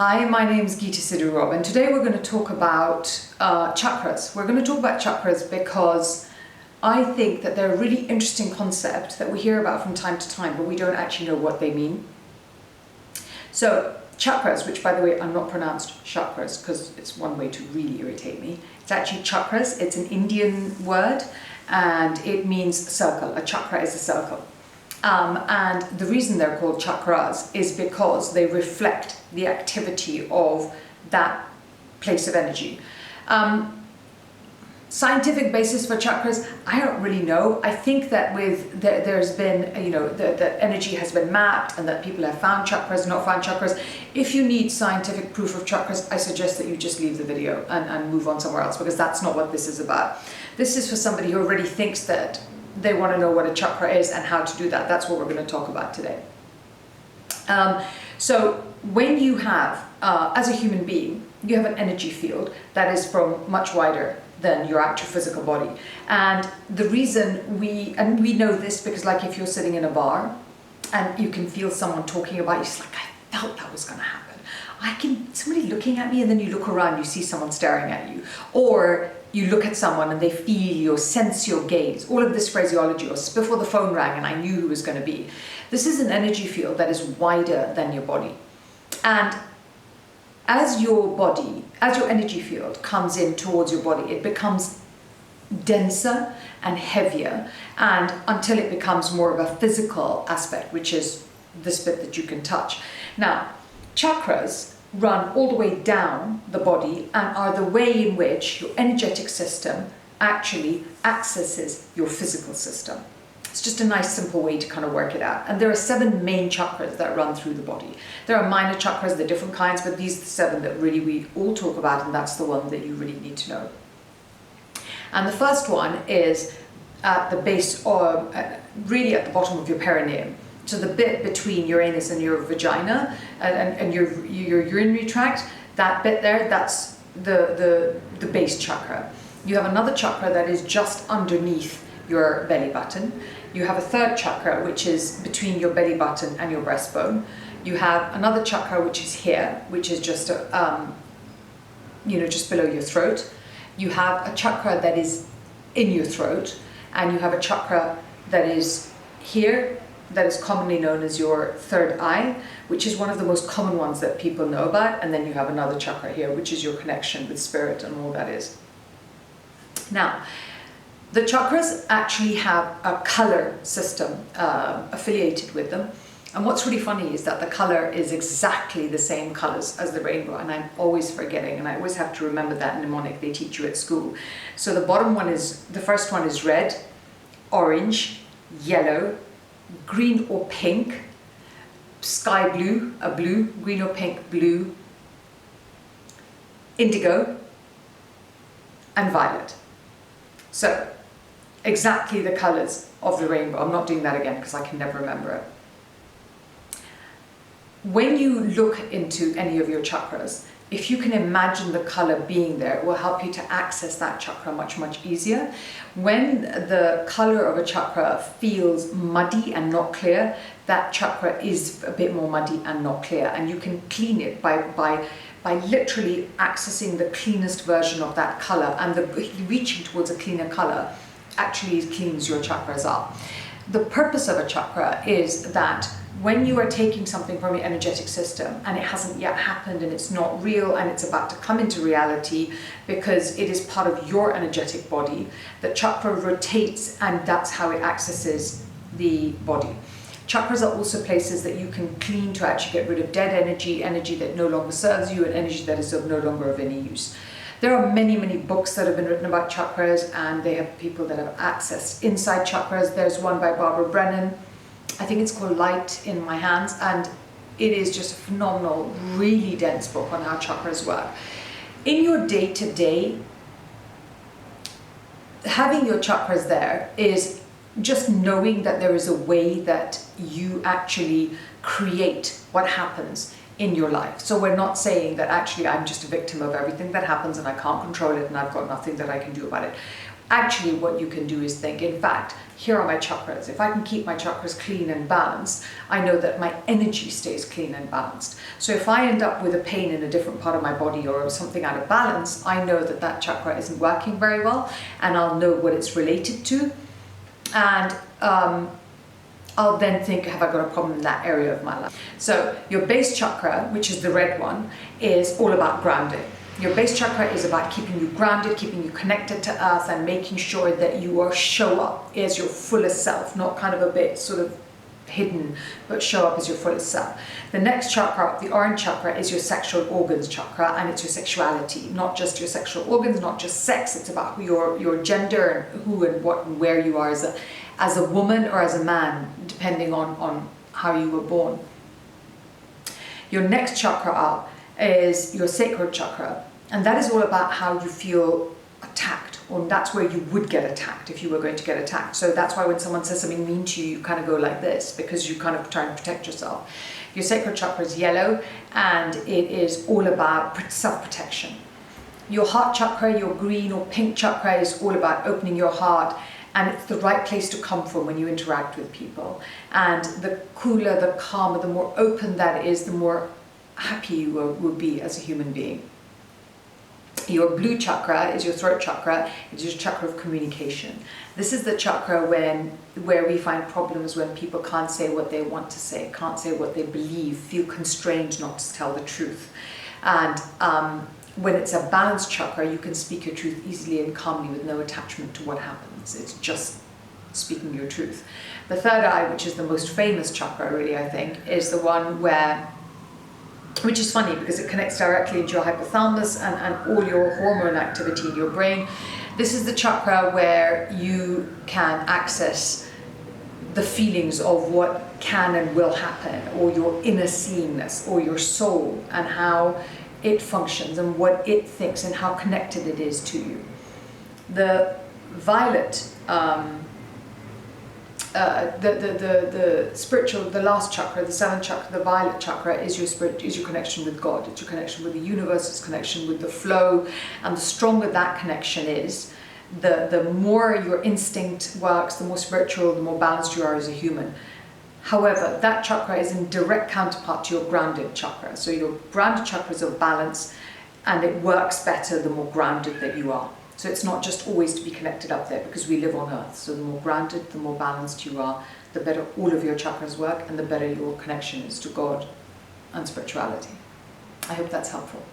Hi, my name is Geeta Sidhu-Robb and today we're going to talk about chakras. We're going to talk about chakras because I think that they're a really interesting concept that we hear about from time to time, but we don't actually know what they mean. So chakras, which by the way are not pronounced chakras because it's one way to really irritate me. It's actually chakras. It's an Indian word and it means circle. A chakra is a circle. And the reason they're called chakras is because they reflect the activity of that place of energy. Scientific basis for chakras, I don't really know. I think that there's been, that energy has been mapped and that people have found chakras, not found chakras. If you need scientific proof of chakras, I suggest that you just leave the video and move on somewhere else, because that's not what this is about. This is for somebody who already thinks that they want to know what a chakra is and how to do that. That's what we're going to talk about today. So when you have, as a human being, you have an energy field that is from much wider than your actual physical body. And the reason we know this because, like, if you're sitting in a bar and you can feel someone talking about you, it's like, I felt that was going to happen. Somebody looking at me, and then you look around, you see someone staring at you. Or you look at someone and they feel you or sense your gaze. All of this phraseology, or before the phone rang and I knew who it was going to be. This is an energy field that is wider than your body. And as your energy field comes in towards your body, it becomes denser and heavier, and until it becomes more of a physical aspect, which is this bit that you can touch. Now, chakras run all the way down the body and are the way in which your energetic system actually accesses your physical system. It's just a nice simple way to kind of work it out. And there are 7 main chakras that run through the body. There are minor chakras, they're different kinds, but these are the 7 that really we all talk about, and that's the one that you really need to know. And the first one is at the base, or really at the bottom of your perineum. So the bit between your anus and your vagina and your urinary tract, that bit there, that's the base chakra. You have another chakra that is just underneath your belly button. You have a third chakra which is between your belly button and your breastbone. You have another chakra which is here, which is just just below your throat. You have a chakra that is in your throat, and you have a chakra that is here, that is commonly known as your third eye, which is one of the most common ones that people know about. And then you have another chakra here, which is your connection with spirit and all that is. Now, the chakras actually have a color system affiliated with them. And what's really funny is that the color is exactly the same colors as the rainbow. And I'm always forgetting, and I always have to remember that mnemonic they teach you at school. So the first one is red, orange, yellow, green or pink, sky blue, a blue, green or pink, blue, indigo, and violet. So exactly the colors of the rainbow. I'm not doing that again because I can never remember it. When you look into any of your chakras, if you can imagine the color being there, it will help you to access that chakra much, much easier. When the color of a chakra feels muddy and not clear, that chakra is a bit more muddy and not clear. And you can clean it by literally accessing the cleanest version of that color, and reaching towards a cleaner color actually cleans your chakras up. The purpose of a chakra is that when you are taking something from your energetic system and it hasn't yet happened and it's not real and it's about to come into reality because it is part of your energetic body, the chakra rotates, and that's how it accesses the body. Chakras are also places that you can clean to actually get rid of dead energy, energy that no longer serves you, and energy that is no longer of any use. There are many, many books that have been written about chakras, and they have people that have accessed inside chakras. There's one by Barbara Brennan. I think it's called Light in My Hands, and it is just a phenomenal, really dense book on how chakras work. In your day-to-day, having your chakras there is just knowing that there is a way that you actually create what happens in your life. So we're not saying that actually I'm just a victim of everything that happens and I can't control it and I've got nothing that I can do about it. Actually, what you can do is think, in fact, here are my chakras. If I can keep my chakras clean and balanced, I know that my energy stays clean and balanced. So if I end up with a pain in a different part of my body or something out of balance, I know that that chakra isn't working very well, and I'll know what it's related to. And I'll then think, have I got a problem in that area of my life? So your base chakra, which is the red one, is all about grounding. Your base chakra is about keeping you grounded, keeping you connected to earth, and making sure that you are show up as your fullest self, not kind of a bit sort of hidden, but show up as your fullest self. The next chakra, the orange chakra, is your sexual organs chakra, and it's your sexuality, not just your sexual organs, not just sex. It's about your gender and who and what and where you are as a woman or as a man, depending on how you were born. Your next chakra up is your sacral chakra, and that is all about how you feel attacked, or that's where you would get attacked if you were going to get attacked. So that's why when someone says something mean to you, you kind of go like this, because you kind of try and protect yourself. Your sacral chakra is yellow, and it is all about self-protection. Your heart chakra, your green or pink chakra, is all about opening your heart, and it's the right place to come from when you interact with people. And the cooler, the calmer, the more open that is, the more happy you will be as a human being. Your blue chakra is your throat chakra. It's your chakra of communication. This is the chakra where we find problems when people can't say what they want to say, can't say what they believe, feel constrained not to tell the truth. And when it's a balanced chakra, you can speak your truth easily and calmly with no attachment to what happens. It's just speaking your truth. The third eye, which is the most famous chakra really, I think, is the one which is funny because it connects directly into your hypothalamus and all your hormone activity in your brain. This is the chakra where you can access the feelings of what can and will happen, or your inner seingness, or your soul, and how it functions and what it thinks and how connected it is to you. The violet, the spiritual, the last chakra, the seventh chakra, the violet chakra, is your connection with God. It's your connection with the universe. It's connection with the flow, and the stronger that connection is, the more your instinct works, the more spiritual, the more balanced you are as a human. However, that chakra is in direct counterpart to your grounded chakra. So your grounded chakra is of balance, and it works better the more grounded that you are. So it's not just always to be connected up there, because we live on earth. So the more grounded, the more balanced you are, the better all of your chakras work, and the better your connection is to God and spirituality. I hope that's helpful.